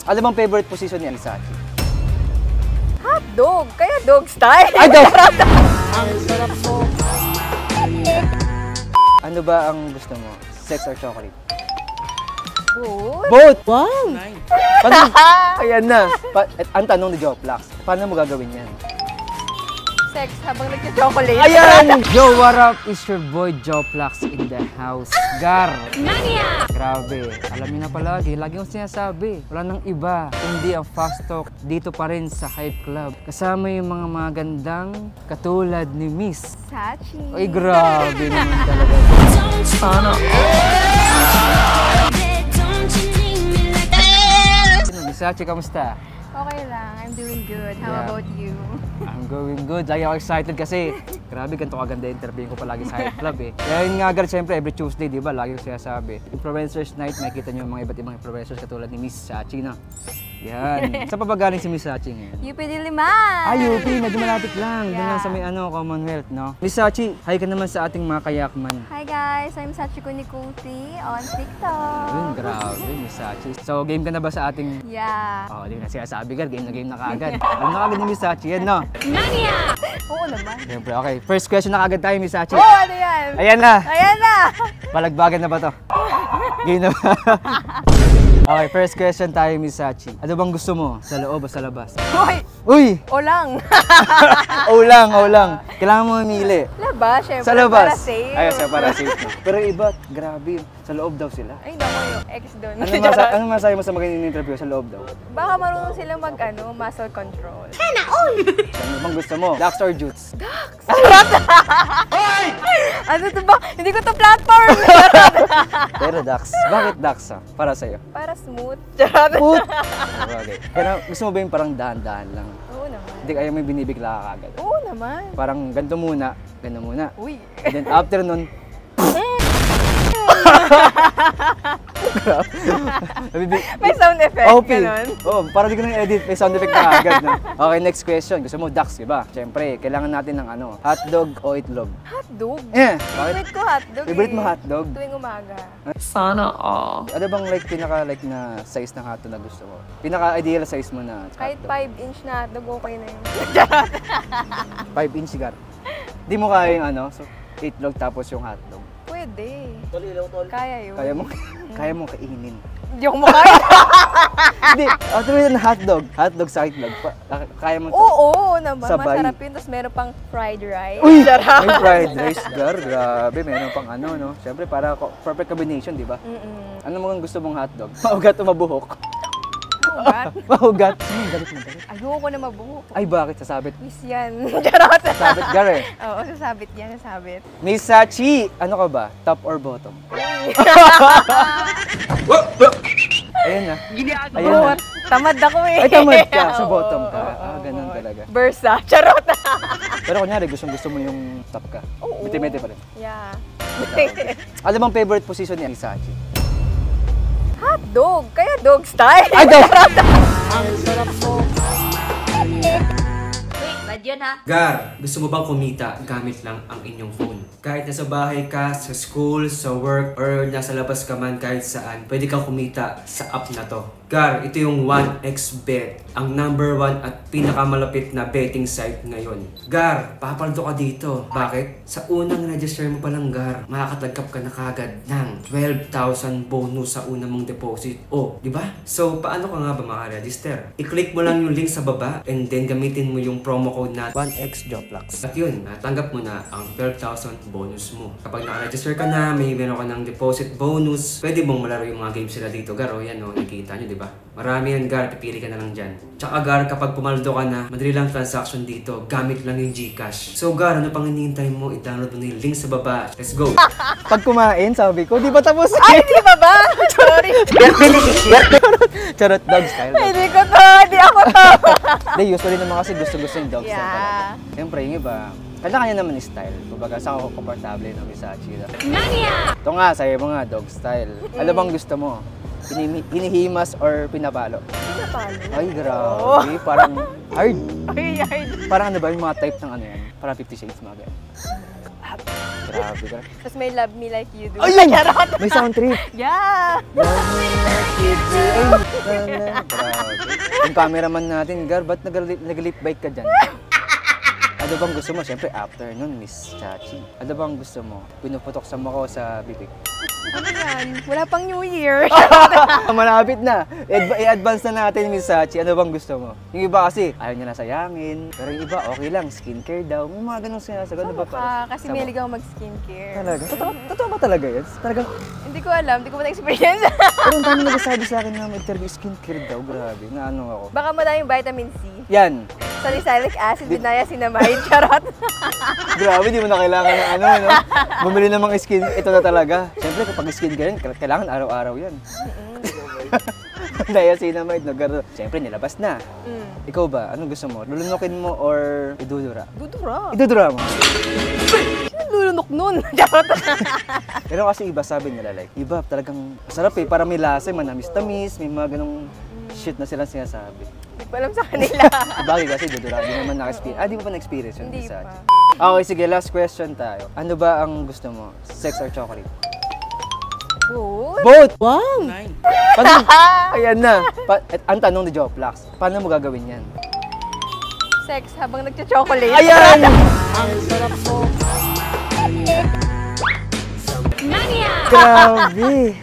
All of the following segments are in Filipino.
Ano bang favorite position ni Misachi? Hotdog! Kaya dog style! Ay, dog! Ano ba ang gusto mo? Sex or chocolate? Both? Both! Wow! Paano? Ayan na. Ang tanong ni Joplax, paano mo gagawin yan? Sex habang nagka-chocolate. Ayan! Yo, what up? It's your boy Joplax in the house. Gar! Mania! Grabe. Alam niyo na palagi, lagi kong sinasabi, wala nang iba kundi ang Fast Talk dito pa rin sa Hype Club. Kasama yung mga magandang katulad ni Miss Sachi. Ay, grabe naman talaga. Sana. Miss Sachi, kamusta? Okay lang. I'm doing good. How Yeah. about you? I'm going good. Lagi ako excited kasi grabe, ganito kaganda interviewin ko palagi sa Hype Club eh. Kaya yun nga, Gar, siyempre every Tuesday, di ba, lagi ko sinasabi. Influencers Night, makikita nyo yung mga iba't ibang influencers katulad ni Miss Sachi na. Yan. Saan pa ba galing si Miss Sachi ngayon? UP Diliman! Ay, UP, medyo malapit lang. Doon Yeah. lang sa may Commonwealth, no? Miss Sachi, hi ka naman sa ating mga kayakman. Hi guys! I'm Sachi Kunikuti on TikTok. Ayun, grabe, Miss Sachi. So, game ka na ba sa ating... Yeah. Oh, di na sinasabi, Gar, game na kaagad. Alam na kaagad ni Miss Sachi, yan, no? Oo naman. Siyempre, okay. First question na kaagad tayo, Miss Sachi. Oh, ano yan? Ayan na! Ayan na! Balagbagan na ba to? Game na ba? Okay, first question tayo, Miss Sachi. Ano bang gusto mo? Sa loob o sa labas? Hoy! Uy! O lang. O lang, o lang. Kailangan mo mamili. Labas, syempre. Sa labas. Para safe. Ay, sa para safe. Pero iba, grabe. Sa loob daw sila. Ay, naku, yung ex doon. Ano masabi mo sa mga in-interview sa loob daw? Baka marunong sila muscle control. Ano bang gusto mo? Dax or Jutes? Ano to ba? Hindi ko to platform! Pero Dax. Bakit Dax para sa'yo? Para smooth. Put! Okay. Pero gusto mo ba yung parang dahan-dahan lang? Oo naman. Hindi kaya may binibigla ka agad. Oo naman. Parang ganito muna, ganito muna. Uy. And then after nun, May sound effect. OP. Ganun. Oh, para di ko nang edit, may sound effect na agad. No? Okay, next question. Gusto mo Dax, diba? Siyempre, kailangan natin ng hotdog o itlog. Hotdog? Eh, bakit? Favorite ko hotdog Favorite mo hotdog? Tuwing umaga. Sana all. Ano bang pinaka na size ng hotdog na gusto mo? Pinaka ideal size mo na Kahit hotdog? 5-inch na hotdog, okay na yun. 5-inch cigar. Di mo kaya yung so, itlog tapos yung hotdog. Pwede. Kaya yun. Kaya mo kainin. Hindi ako makain. Hindi, after na hotdog. Hotdog sa itlog. Kaya mo Oo naman. Sabay. Masarap yun. Tapos meron pang fried rice. Uy! May fried rice, Gar. Grabe, meron pang no? Siyempre, para perfect combination, di ba? Ano mo gusto mong hotdog? Maugat o mabuhok? Maugat? Maugat? Galit. Ayoko na mabuhok. Ay, bakit? Sasabit? Miss yan. Charot. Sasabit, Gar eh. Oo, sasabit yan. Sasabit. Miss Sachi, ano ka ba? Top or bottom? Ayan na. Ayan na. Tamad ako eh. Ay, tamad ka. Sa Oo, bottom ka. oo, Ganun oo. talaga. Bursa. Charot. Pero kunyari, gusto mo yung top ka. Oo. Miti-miti pa rin. Yeah. Ano bang favorite position ni Sachi? Hotdog. Kaya dog style. Ay, dog! Wait, bad yun ha? Gar, gusto mo bang kumita gamit lang ang inyong phone? Kahit nasa bahay ka, sa school, sa work, or nasa labas ka man kahit saan, pwede kang kumita sa app na to. Gar, ito yung 1xBet, ang #1 at pinakamalapit na betting site ngayon. Gar, papaldo ka dito. Bakit? Sa unang register mo palang, Gar, makakatagkap ka na kagad ng 12,000 bonus sa unang mong deposit. Oh, di ba? So, paano ka nga ba makaregister? I-click mo lang yung link sa baba and then gamitin mo yung promo code na 1xJoplax. At yun, natanggap mo na ang 12,000 bonus mo. Kapag nakaregister ka na, meron ka ng deposit bonus, pwede mong malaro yung mga games sila dito, Gar. O yan, nakikita nyo, di ba? Marami yan, Gar. Pipili ka na lang dyan. Tsaka, Gar, kapag pumaldo ka na, madali lang transaction dito. Gamit lang yung GCash. So, Gar, ano pang hinihintay mo? I-download mo na yung link sa baba. Let's go! Pag kumain, sabi ko, di ba tapos? Ay, di ba ba? Sorry. Charot, dog style. Hindi ko to. Hindi ako to. Hindi, usually naman kasi gusto yung dog style Yeah. talaga. Siyempre, yung iba, kanya-kanya naman yung style. Kumbaga, saan ako komportable ng Sachi. Mania! Ito nga, sa'yo mo nga, dog style. Ano bang gusto mo? Hinihimas or pinapalo? Pinapalo. Ay, grabe. Parang hard. Ay. Parang ano ba yung mga type ng yan? Parang 50 Shades mga ganyan. Grabe ka. Tapos may love me like you do. Ayun! May sound trip. Yeah! Love me like you do. Grabe. Yung cameraman natin, Gar, ba't nag-lip bike ka dyan? Ano bang gusto mo? Siyempre, after nun, Miss Chachi. Ano bang gusto mo? Pinuputok sa mo ko sa bibig. Ano yan? Wala pang New Year. Malapit na. I-advance na natin, Miss Sachi. Ano bang gusto mo? Yung iba kasi, ayaw niya na sayangin. Pero yung iba, okay lang. Skincare daw. May mga ganong sinasagot. Ano ba pa? Kasi may ligaw mag-skincare. Talaga? Totoo ba talaga yan? Talagang, Hindi ko alam. Hindi ko pa na-experience. pero ang dami nagsasabi sa akin na may interview skincare daw. Grabe. Na ano ako. Baka maraming vitamin C. Yan. Salicylic acid, niacinamide, charot. Grabe, di mo na kailangan ng ano, no? Bumili ng mga skin, ito na talaga. Siyempre, kapag skincare yan, kailangan araw-araw yan. Niacinamide, no? Pero, siyempre, nilabas na. Ikaw ba? Anong gusto mo? Lulunukin mo or idudura? Dudura. Idudura mo. Sino lulunok nun? Charot. Pero kasi iba sabi nila, like, iba talagang masarap eh. Para may lasa, manamis-tamis, may mga ganong shit na silang sinasabi. Hindi ko alam sa kanila. Bagay kasi dudura, di naman naka-experience. Di mo pa na-experience yun? Hindi Miss pa. Sachi? Okay, sige, last question tayo. Ano ba ang gusto mo? Sex or chocolate? Both? Both! Wow! Paano? Ayan na. Ang tanong ni Joplax, paano mo gagawin yan? Sex habang nagcha-chocolate. Ayan! Grabe!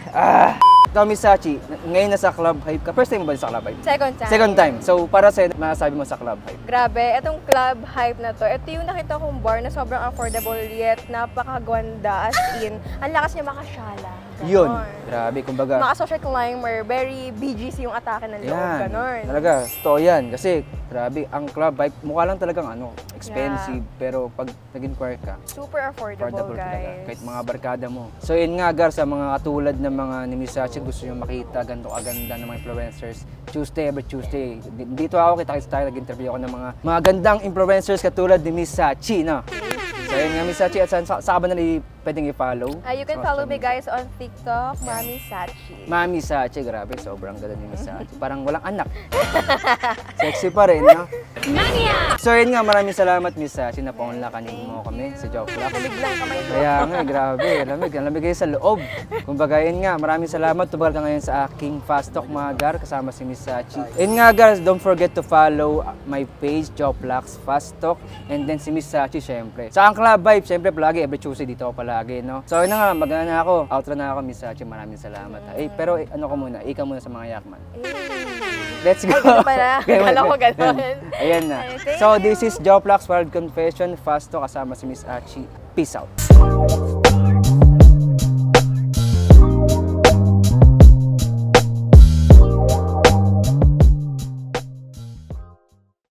Tommy Sachi, ngayon nasa Club Hype ka. First time mo ba sa Club Hype? Second time. Second time. So, para sa'yo, masasabi mo sa Club Hype? Grabe, itong club hype na to, ito yung nakita kong bar na sobrang affordable yet napakaganda, as in, ang lakas niya makasyala. Ganon. Yun. Grabe, kumbaga. Mga social climber, very BGC yung atake ng loob, Yan. ganon. Talaga, totoo yan. Kasi, grabe, ang Club Hype, mukha lang talagang expensive. Pero pag nag-inquire ka, Super affordable, talaga. guys. Kahit mga barkada mo. So, yun nga, Gar, sa mga katulad ng mga ni Miss Sachi, gusto nyo makita ganito kaganda ng mga influencers. Tuesday, every Tuesday. Dito ako, kita tayo, nag-interview ako ng mga gandang influencers katulad ni Miss Sachi, no? So, yun nga, Miss Sachi, at saan ka ba nila pwedeng i-follow? You can follow me guys on TikTok, Mami Sachi. Mami Sachi, grabe, sobrang ganda ni Miss Sachi. Parang walang anak. Sexy pa rin, no? So yun nga, maraming salamat Miss Sachi na paunlakanin mo kami sa Joplax. Lamig lang kamay ko. Kaya nga, grabe, lamig kayo sa loob. Kumbaga yun nga, maraming salamat. Tumagal ka ngayon sa aking Fast Talk mga Gar, kasama si Miss Sachi. Yun nga guys, don't forget to follow my page, Joplax Fast Talk, and then si Miss Sachi syempre. Sa ang Club Vibe, syempre palagi, every Tuesday dito ako palagi, no? So yun na nga, magana na ako. Outro na ako, Miss Sachi. Maraming salamat. Pero ano ko muna, ikaw muna sa mga yakman. Let's go. Ay, ganun pala. Akala ko ganun. Ayan na. Thank So this is Joplax World Confession, Fast Talk, kasama si Miss Sachi. Peace out.